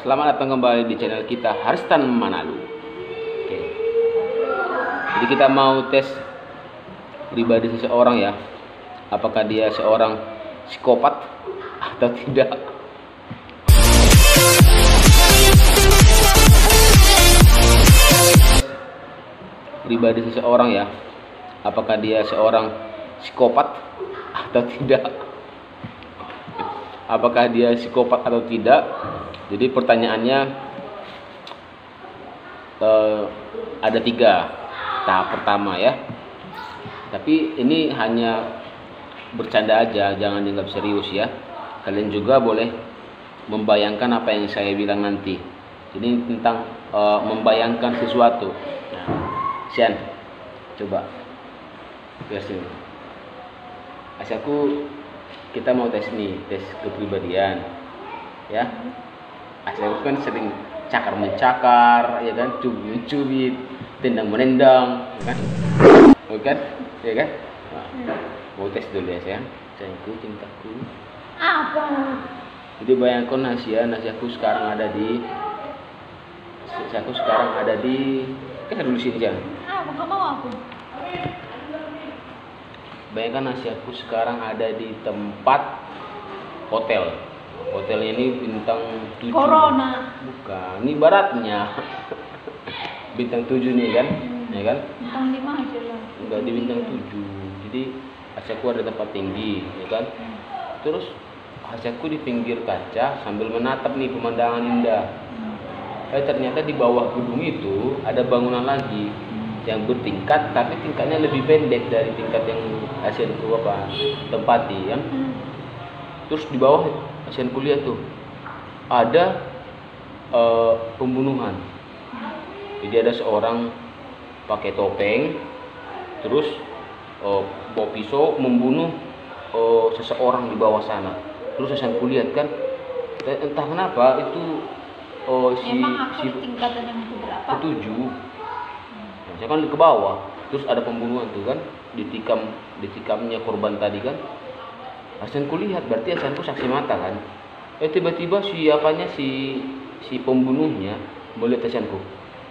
Selamat datang kembali di channel kita Haristan Manalu. Oke. Jadi kita mau tes pribadi seseorang ya. Apakah dia seorang psikopat atau tidak? Pribadi seseorang ya. Apakah dia seorang psikopat atau tidak? Apakah dia psikopat atau tidak? Jadi pertanyaannya ada 3 tahap pertama ya. Tapi ini hanya bercanda aja, jangan dianggap serius ya. Kalian juga boleh membayangkan apa yang saya bilang nanti. Ini tentang membayangkan sesuatu. Nah, Sian, coba biar sini. Asalku kita mau tes nih, tes kepribadian ya. Asalku kan sering cakar mencakar ya kan, cubit mencubit, tendang menendang ya kan, bukan ya kan. Nah, mau tes dulu ya sayang, sayangku, cintaku. Apa? Jadi bayangkan nasihatku sekarang ada di dulu sini jangan. Apa nggak mau aku? Bayangkan nasihatku sekarang ada di tempat hotel. Hotelnya ini bintang 7. Corona. Bukan, ini baratnya. Bintang 7 nih kan, ya kan? Bintang 5 aja lah. Enggak, di bintang 7. Jadi hasilku ada tempat tinggi, ya kan? Terus hasilku di pinggir kaca sambil menatap nih pemandangan indah. Ternyata di bawah gedung itu ada bangunan lagi yang bertingkat, tapi tingkatnya lebih pendek dari tingkat yang hasilku tempati ya. Terus di bawah hasilku lihat tuh ada pembunuhan. Jadi ada seorang pakai topeng, terus bawa pisau membunuh seseorang di bawah sana. Terus hasilku lihat kan, entah kenapa itu Emang aku di tingkatan yang berapa? ke-7. Saya kan ke bawah, terus ada pembunuhan tuh kan, ditikamnya korban tadi kan. Hasanku lihat, berarti Hasanku saksi mata kan. Tiba-tiba si pembunuhnya melihat Hasanku.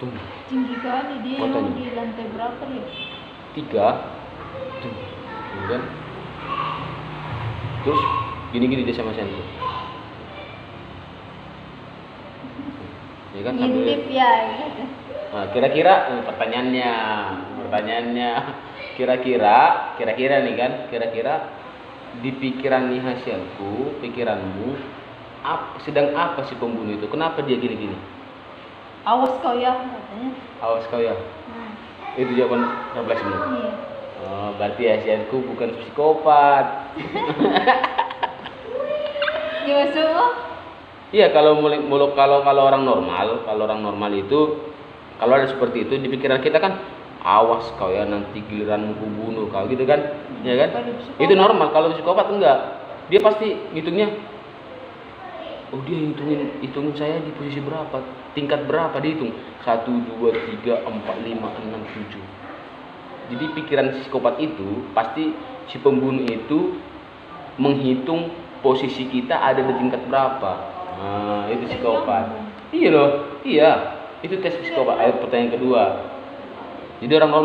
Tuh. Tinggi kali dia. Fotonya. Di lantai berapa ya? 3. Tuh. Kan. Terus gini-gini dia sama Hasanku. Ya kan sambil Ngintip ya. Nah, kira-kira pertanyaannya kira-kira nih kan, kira-kira di pikiran nih hasilku, pikiranmu sedang apa si pembunuh itu? Kenapa dia gini-gini? Awas kau ya katanya. Awas kau ya. Itu jawaban refleksimu. Iya. Oh, berarti hasilku bukan psikopat. Gimana semua? Iya, kalau orang normal itu kalau ada seperti itu di pikiran kita kan, awas kau ya nanti giliranmu kubunuh kau gitu kan, ya kan? Itu normal. Kalau psikopat enggak, dia pasti ngitungnya. Oh, dia hitungin saya di posisi berapa, tingkat berapa, dihitung 1, 2, 3, 4, 5, 6, 7. Jadi pikiran psikopat itu pasti si pembunuh itu menghitung posisi kita ada di tingkat berapa. Nah, itu psikopat. Iya loh, iya. Itu tes psikopat. Ayo pertanyaan kedua. Jadi orang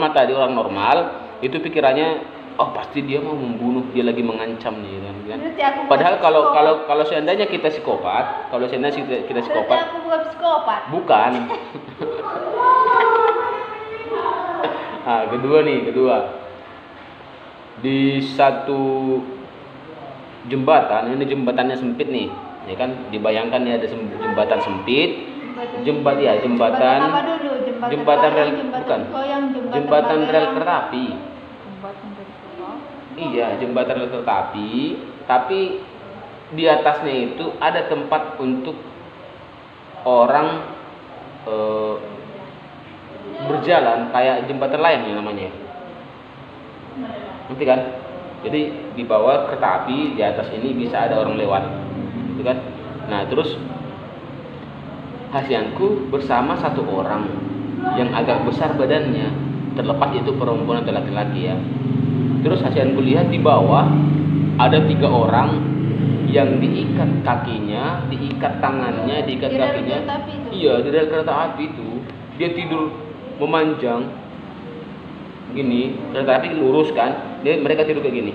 normal itu pikirannya, oh pasti dia mau membunuh, dia lagi mengancam nih kan. Padahal kalau seandainya kita psikopat, kita psikopat. Aku bukan psikopat. Bukan. Nah, kedua. Di satu jembatan, ini jembatannya sempit nih. Ya kan, dibayangkan ya ada jembatan sempit. Jembatan apa dulu? Jembatan rel, bukan. Jembatan rel kereta api. Jembatan rel kereta api. Iya, jembatan rel kereta api, tapi di atasnya itu ada tempat untuk orang berjalan kayak jembatan layang ya namanya. Ngerti kan? Jadi di bawah kereta api, di atas ini bisa ada orang lewat. Gitu kan? Nah, terus hasilku bersama satu orang yang agak besar badannya, terlepas itu perempuan atau laki-laki ya. Terus hasilku lihat di bawah ada 3 orang yang diikat kakinya, diikat tangannya, diikat Di rel kakinya. kereta api itu? Iya, di rel kereta api itu. Dia tidur memanjang. Gini, kereta api lurus kan? Mereka tidur kayak gini.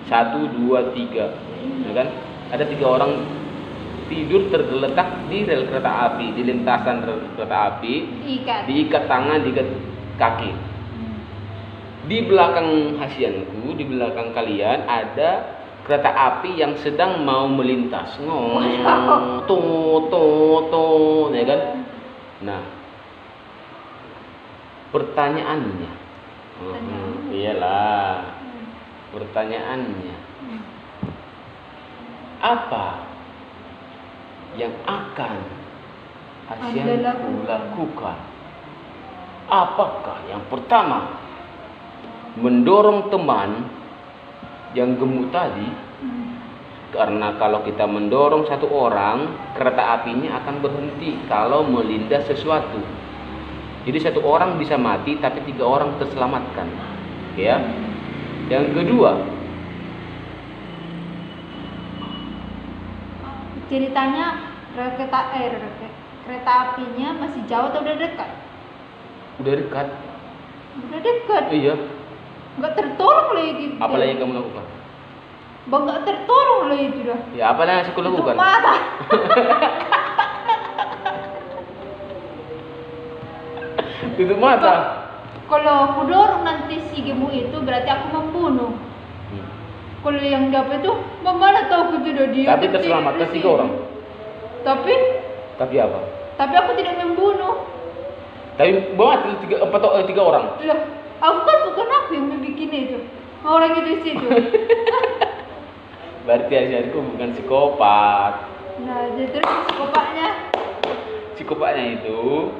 1, 2, 3. Ya kan? Ada 3 orang tidur tergeletak di rel kereta api, di lintasan rel kereta api. Diikat tangan, diikat kaki. Di belakang hasianku, di belakang kalian ada kereta api yang sedang mau melintas. Tuh, ya kan? Nah, pertanyaannya, iyalah, pertanyaannya, apa yang akan hasianku lakukan? Apakah yang pertama, mendorong teman yang gemuk tadi, karena kalau kita mendorong satu orang, kereta apinya akan berhenti kalau melindas sesuatu. Jadi satu orang bisa mati, tapi 3 orang terselamatkan. Ya. Yang kedua, ceritanya kereta apinya masih jauh atau udah dekat? udah dekat. Udah dekat. Iya. Nggak tertolong lah itu. Apa lagi yang kamu lakukan? Bang, nggak tertolong lah itu dah. Ya, apa yang aku lakukan? Tutup mata. Tutup mata. Kalau aku dorong nanti si gemuk itu berarti aku membunuh. Kalau yang dapat itu, mana tahu aku tidak dia. Tapi terselamatkan 3 orang. Tapi apa? Tapi aku tidak membunuh. Tapi bawa 3 orang. Loh, aku kan bukan aku yang membuat itu. Orang itu di situ. Berarti hasianku bukan psikopat. Nah, jadi terus Psikopatnya itu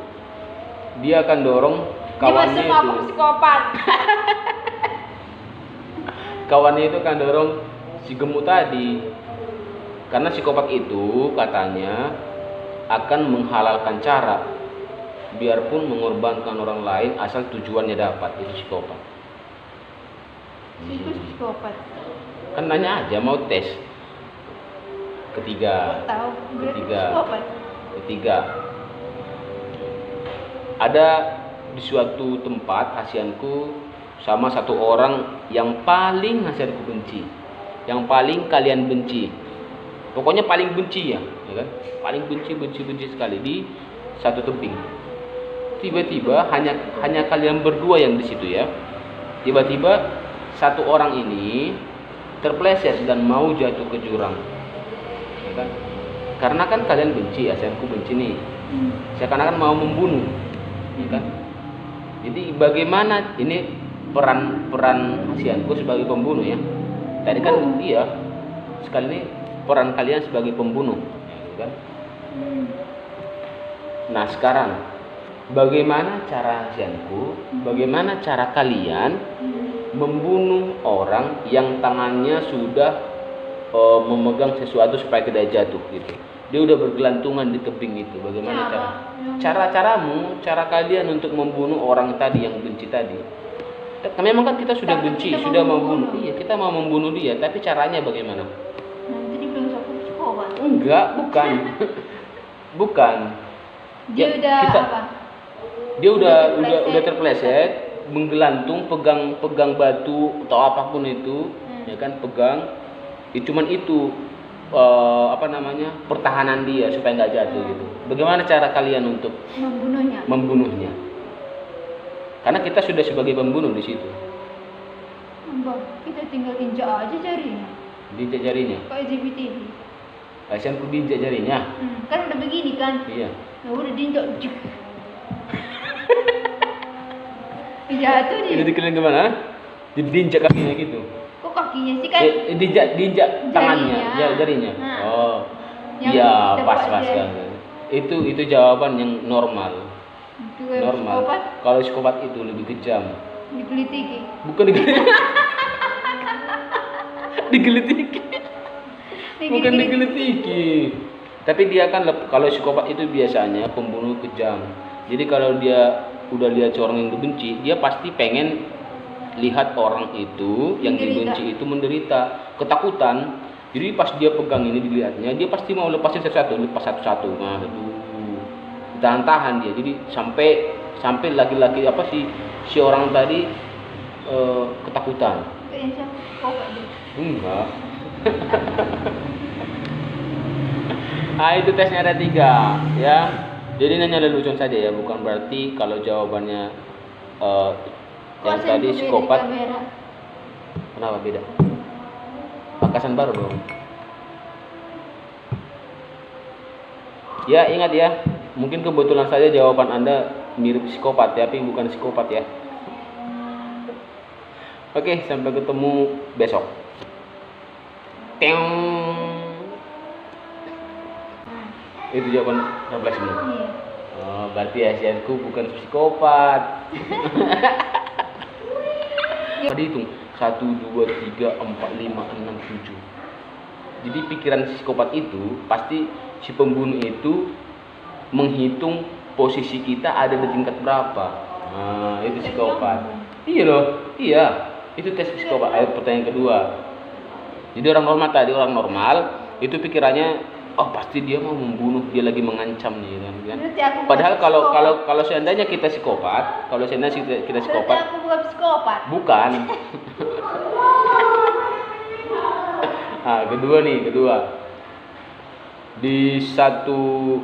dia akan dorong kawannya dia aku itu. psikopat. Kawannya itu akan dorong si gemuk tadi. Karena psikopat itu katanya akan menghalalkan cara, biarpun mengorbankan orang lain asal tujuannya dapat. Itu psikopat. Itu psikopat. Kan nanya aja, mau tes. Ketiga. Tahu. Ketiga. Ada di suatu tempat hasianku sama satu orang yang paling hasianku benci, yang paling kalian benci. Pokoknya paling benci ya kan? Paling benci sekali di satu tebing. Tiba-tiba hanya kalian berdua yang di situ ya. Tiba-tiba satu orang ini terpleset dan mau jatuh ke jurang. Ya kan? Karena kan kalian benci, hasianku benci nih. Seakan-akan mau membunuh. Ya kan? Jadi bagaimana ini peran hasianku sebagai pembunuh ya? Tadi kan dia sekali ini peran kalian sebagai pembunuh, ya kan? Nah sekarang bagaimana cara hasianku? Bagaimana cara kalian membunuh orang yang tangannya sudah memegang sesuatu supaya tidak jatuh gitu? Dia udah bergelantungan di tebing itu. Bagaimana cara kalian untuk membunuh orang tadi yang benci tadi? Memang kan kita sudah benci, sudah membunuh. Iya, kita mau membunuh dia, tapi caranya bagaimana? Nanti dibilang aku psikopat. Enggak, bukan. Dia Dia udah terpleset, menggelantung, pegang batu atau apapun itu, ya kan, pegang. Cuman itu pertahanan dia supaya nggak jatuh gitu. Bagaimana cara kalian untuk membunuhnya? Karena kita sudah sebagai pembunuh di situ. Mbak, kita tinggal injak aja jarinya. Diinjak jarinya? Kayak JBTV. Hasianku diinjak jarinya? Kan udah begini kan? Iya. Nah udah diinjak. Jatuh dia. Itu dikeliling kemana? Diinjak kakinya gitu? Kok kakinya sih kan? Diinjak tangannya, jarinya. Nah. Oh. Iya, pas kan. Itu jawaban yang normal. Normal. Kalau psikopat itu lebih kejam. Digelitiki. Bukan digelitiki. Bukan digelitiki. Tapi dia kan kalau psikopat itu biasanya pembunuh kejam. Jadi kalau dia udah lihat orang yang dibenci, dia pasti pengen lihat orang itu yang dibenci itu menderita, ketakutan. Jadi pas dia pegang ini dilihatnya, dia pasti mau lepasin satu-satu, lepas satu-satu. Nah, tahan-tahan dia. Jadi sampai laki-laki apa si orang tadi ketakutan. Kayaknya psikopat dia. Enggak. Nah, itu tesnya ada 3 ya. Jadi hanya lelucon saja ya, bukan berarti kalau jawabannya yang Kok tadi beda psikopat. kamera? Kenapa beda? Pakasan baru dong. Ya ingat ya, mungkin kebetulan saja jawaban Anda mirip psikopat ya, tapi bukan psikopat ya. Oke, sampai ketemu besok. Teong. Itu jawaban refleksimu. Iya. Oh, berarti Asianku bukan psikopat. Tadi hitung 1, 2, 3, 4, 5, 6, 7. Jadi pikiran psikopat itu pasti si pembunuh itu menghitung posisi kita ada di tingkat berapa. Nah, itu psikopat. Iya loh, iya. Itu tes psikopat. Ayo pertanyaan kedua. Jadi orang normal itu pikirannya pasti dia mau membunuh, dia lagi mengancam nih kan. Padahal kalau seandainya kita psikopat, Berarti aku bukan psikopat. bukan. Nah, kedua. Di satu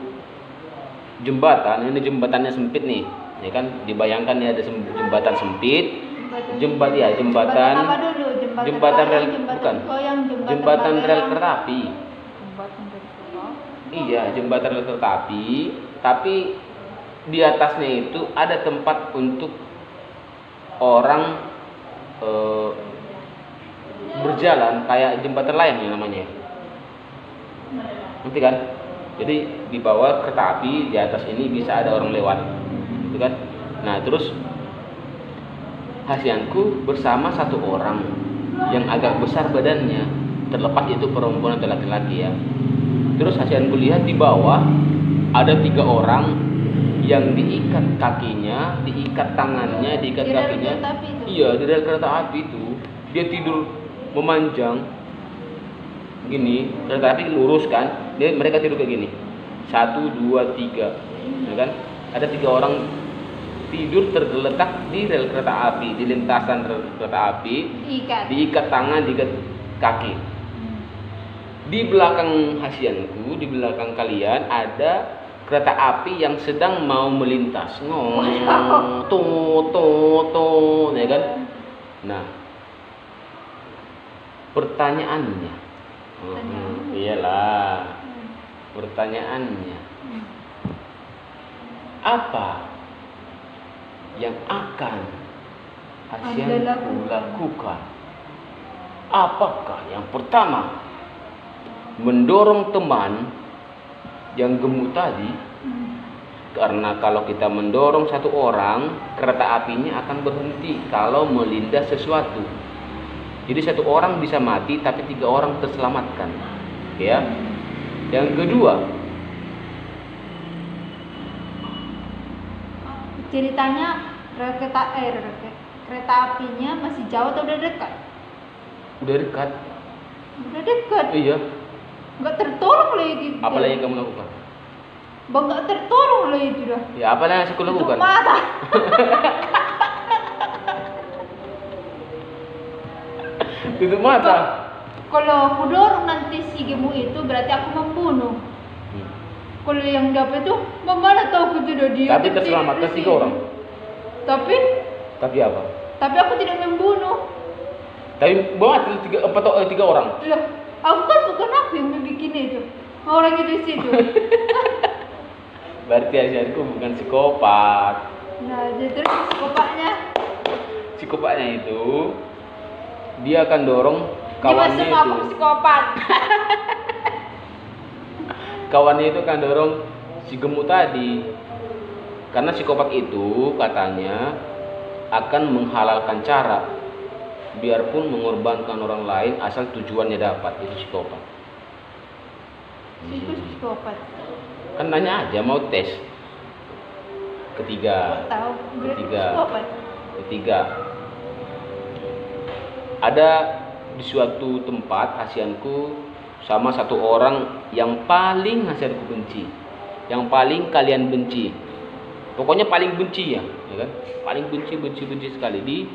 jembatan, ini jembatannya sempit nih. Ya kan, dibayangkan ya ada jembatan sempit. Jembatan apa dulu? Jembatan rel, bukan. Goyang, Jembatan rel kereta api. Jembatan rel kereta. Iya, jembatan rel kereta api, tapi di atasnya itu ada tempat untuk orang berjalan kayak jembatan layang ya namanya. Ngerti kan? Jadi di bawah kereta api, di atas ini bisa ada orang lewat. Gitu kan? Nah, terus Hasianku bersama satu orang yang agak besar badannya, terlepas itu perempuan atau laki-laki ya. Terus Hasianku lihat di bawah ada 3 orang yang diikat kakinya, diikat tangannya, diikat Di rel kakinya. kereta api itu? Iya, di rel kereta api itu. Dia tidur memanjang gini, kereta api lurus kan, mereka tidur kayak gini, 1, 2, 3, ya kan? Ada 3 orang tidur tergeletak di rel kereta api, di lintasan rel kereta api, diikat tangan, diikat kaki. Di belakang Hasianku, di belakang kalian ada kereta api yang sedang mau melintas, tuh, ya kan? Nah, pertanyaannya, iyalah, pertanyaannya, apa yang akan Hasianku lakukan? Apakah yang pertama mendorong teman yang gemuk tadi? Karena kalau kita mendorong satu orang, kereta apinya akan berhenti kalau melindas sesuatu. Jadi satu orang bisa mati, tapi 3 orang terselamatkan. Ya. Yang kedua, ceritanya kereta apinya masih jauh atau udah dekat? udah dekat. Udah dekat. Iya. Nggak tertolong lah itu. Apa lagi yang kamu lakukan? Bang, nggak tertolong lah itu dah. Ya, apa yang harus aku lakukan? Tutup mata. Tutup mata. Kalau aku dorong nanti si gemuk itu berarti aku membunuh. Kalau yang dapat itu, mana tahu aku tidak dia. Tapi terselamatkan 3 orang. Tapi apa? Tapi aku tidak membunuh. Tapi buat 3 orang. Lah, aku kan bukan aku yang bikin itu. Orang itu di situ. Berarti Hasianku bukan psikopat. Nah, jadi terus Psikopatnya itu dia akan dorong kawannya dia aku itu. psikopat. Kawannya itu akan dorong si gemuk tadi. Karena psikopat itu katanya akan menghalalkan cara, biarpun mengorbankan orang lain asal tujuannya dapat. Itu psikopat. Itu psikopat. Kan nanya aja, mau tes. Ketiga. Tahu, psikopat. Ketiga. Ada di suatu tempat Hasianku sama satu orang yang paling Hasenku benci, yang paling kalian benci, pokoknya paling benci ya kan? Paling benci sekali di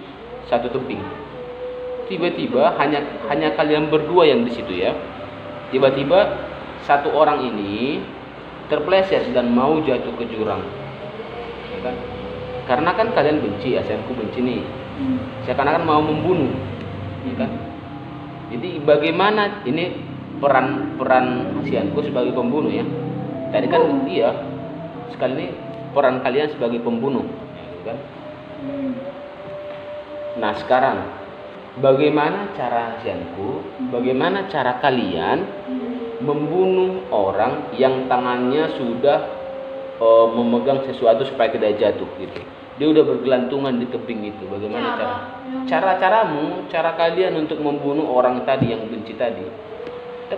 satu tebing. Tiba-tiba hanya kalian berdua yang di situ ya. Tiba-tiba satu orang ini terpleset dan mau jatuh ke jurang, ya kan? Karena kan kalian benci, Hasenku benci nih. Seakan-akan mau membunuh, ya kan? Jadi bagaimana ini peran Hasenku sebagai pembunuh ya? Tadi kan dia sekali ini peran kalian sebagai pembunuh, ya kan? Nah sekarang bagaimana cara Hasenku? Bagaimana cara kalian membunuh orang yang tangannya sudah memegang sesuatu supaya tidak jatuh gitu? Dia udah bergelantungan di tebing itu. Bagaimana cara-caramu, cara kalian untuk membunuh orang tadi yang benci tadi?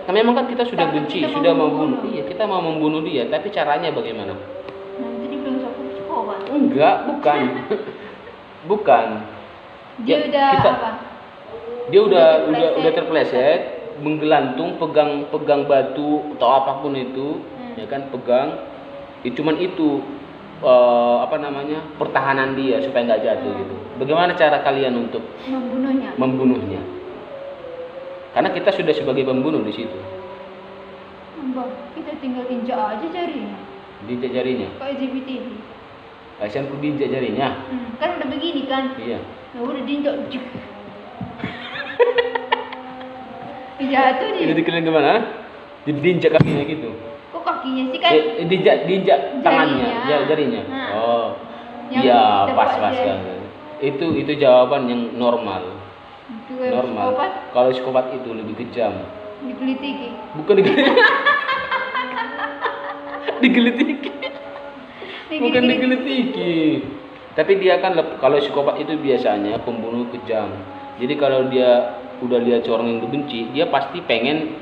Memang kan kita sudah benci, sudah membunuh. Iya, kita mau membunuh dia, tapi caranya bagaimana? Nanti dibilang aku psikopat. Enggak, bukan. Bukan. Dia Dia udah terpleset, menggelantung, pegang batu atau apapun itu, ya kan, pegang. Cuman itu pertahanan dia supaya nggak jatuh gitu. Bagaimana cara kalian untuk membunuhnya? Karena kita sudah sebagai pembunuh di situ. Kita tinggal injak aja jarinya. Diinjak jarinya? Kayak JBTV. Hasenku diinjak jarinya. Kan udah begini kan? Iya. Ya udah diinjak. Jatuh dia. Itu dikeliling kemana? Diinjak kakinya gitu. Kok kakinya sih kan? Diinjak tangannya, jarinya. Oh. Iya, pas kan. Itu jawaban yang normal. Normal. Kalau psikopat itu lebih kejam. Digelitiki. Bukan digelitiki. Digelitiki. Bukan digelitiki. Tapi dia kan kalau psikopat itu biasanya pembunuh kejam. Jadi kalau dia udah lihat seorang yang dibenci, dia pasti pengen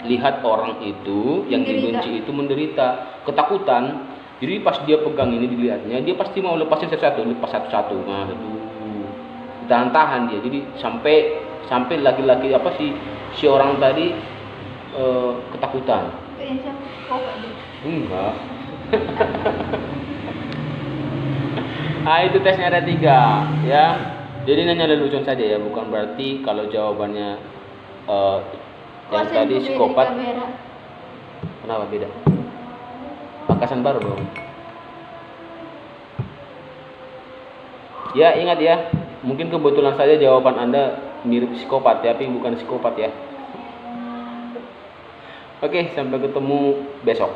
lihat orang itu yang dibenci itu menderita, ketakutan. Jadi pas dia pegang ini dilihatnya, dia pasti mau lepas satu-satu. Nah, tahan dia. Jadi sampai laki-laki si orang tadi ketakutan. Enggak. Itu tesnya ada 3 ya. Jadi hanya lelucon saja ya, bukan berarti kalau jawabannya yang tadi psikopat. Kenapa beda? Pakasan baru dong. Ya ingat ya, mungkin kebetulan saja jawaban Anda mirip psikopat ya, tapi bukan psikopat ya. Oke, sampai ketemu besok.